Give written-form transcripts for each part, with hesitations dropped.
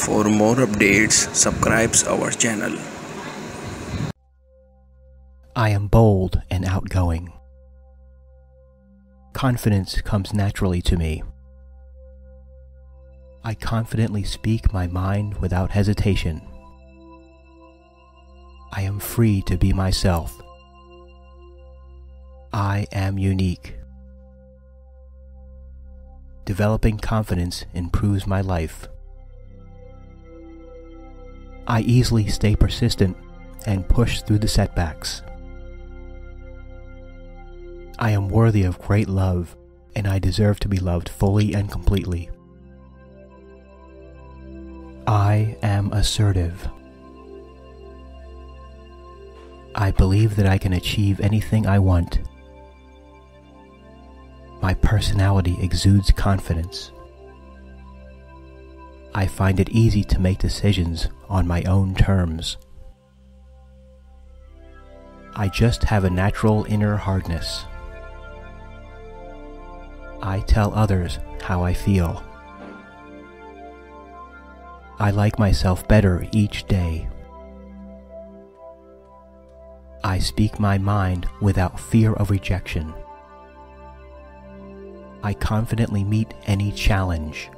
For more updates, subscribe our channel. I am bold and outgoing. Confidence comes naturally to me. I confidently speak my mind without hesitation. I am free to be myself. I am unique. Developing confidence improves my life. I easily stay persistent and push through the setbacks. I am worthy of great love, and I deserve to be loved fully and completely. I am assertive. I believe that I can achieve anything I want. My personality exudes confidence. I find it easy to make decisions on my own terms. I just have a natural inner hardness. I tell others how I feel. I like myself better each day. I speak my mind without fear of rejection. I confidently meet any challenge.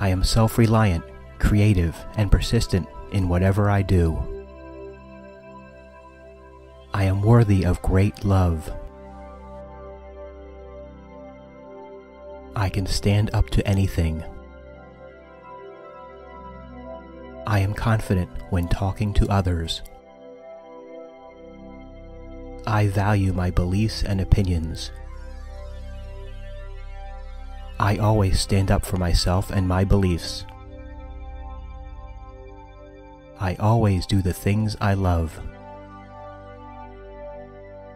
I am self-reliant, creative, and persistent in whatever I do. I am worthy of great love. I can stand up to anything. I am confident when talking to others. I value my beliefs and opinions. I always stand up for myself and my beliefs. I always do the things I love.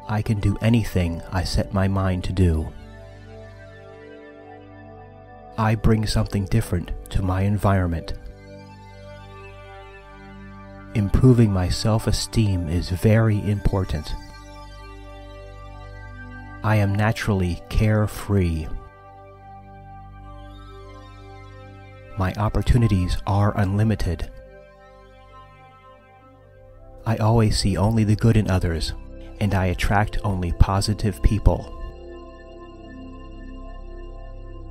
I can do anything I set my mind to do. I bring something different to my environment. Improving my self-esteem is very important. I am naturally carefree. My opportunities are unlimited. I always see only the good in others, and I attract only positive people.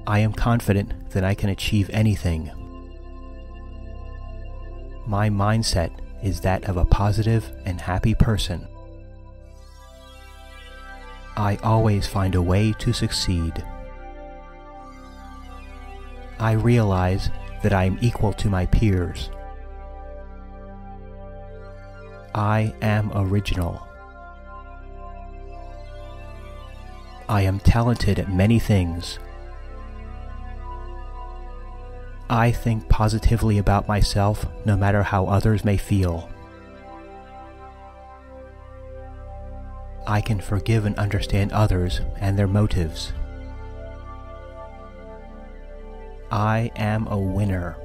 I am confident that I can achieve anything. My mindset is that of a positive and happy person. I always find a way to succeed. I realize that I am equal to my peers. I am original. I am talented at many things. I think positively about myself no matter how others may feel. I can forgive and understand others and their motives. I am a winner.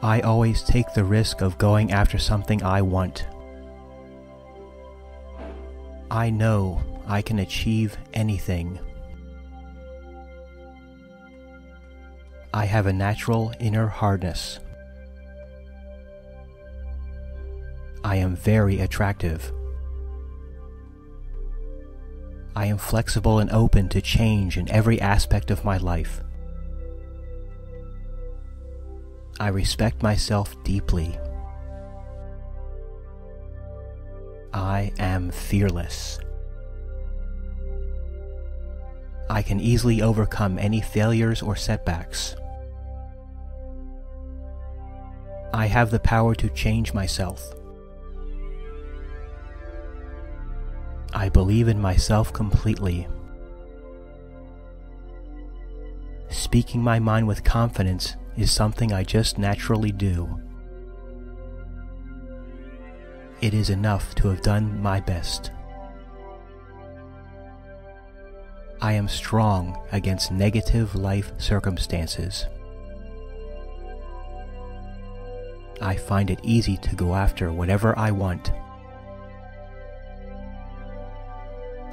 I always take the risk of going after something I want. I know I can achieve anything. I have a natural inner hardness. I am very attractive. I am flexible and open to change in every aspect of my life. I respect myself deeply. I am fearless. I can easily overcome any failures or setbacks. I have the power to change myself. I believe in myself completely. Speaking my mind with confidence is something I just naturally do. It is enough to have done my best. I am strong against negative life circumstances. I find it easy to go after whatever I want.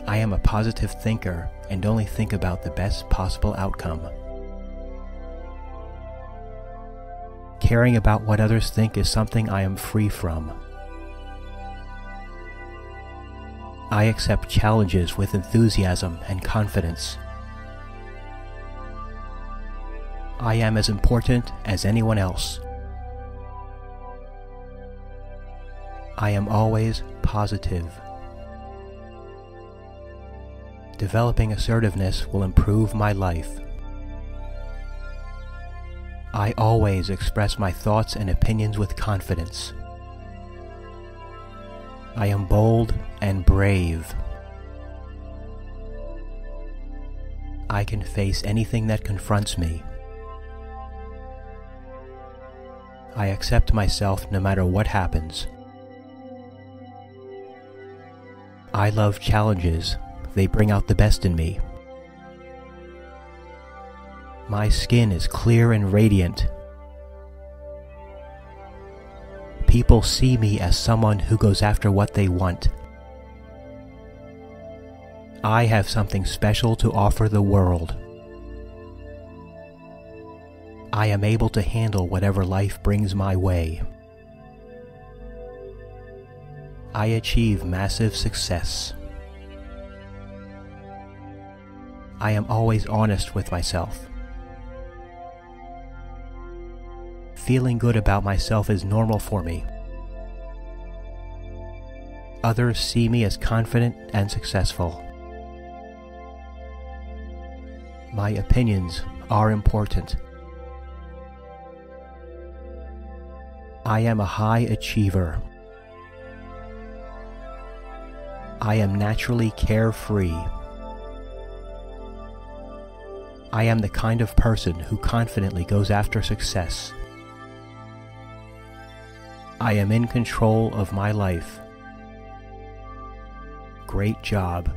I am a positive thinker and only think about the best possible outcome. Caring about what others think is something I am free from. I accept challenges with enthusiasm and confidence. I am as important as anyone else. I am always positive. Developing assertiveness will improve my life. I always express my thoughts and opinions with confidence. I am bold and brave. I can face anything that confronts me. I accept myself no matter what happens. I love challenges. They bring out the best in me. My skin is clear and radiant. People see me as someone who goes after what they want. I have something special to offer the world. I am able to handle whatever life brings my way. I achieve massive success. I am always honest with myself. Feeling good about myself is normal for me. Others see me as confident and successful. My opinions are important. I am a high achiever. I am naturally carefree. I am the kind of person who confidently goes after success. I am in control of my life. Great job.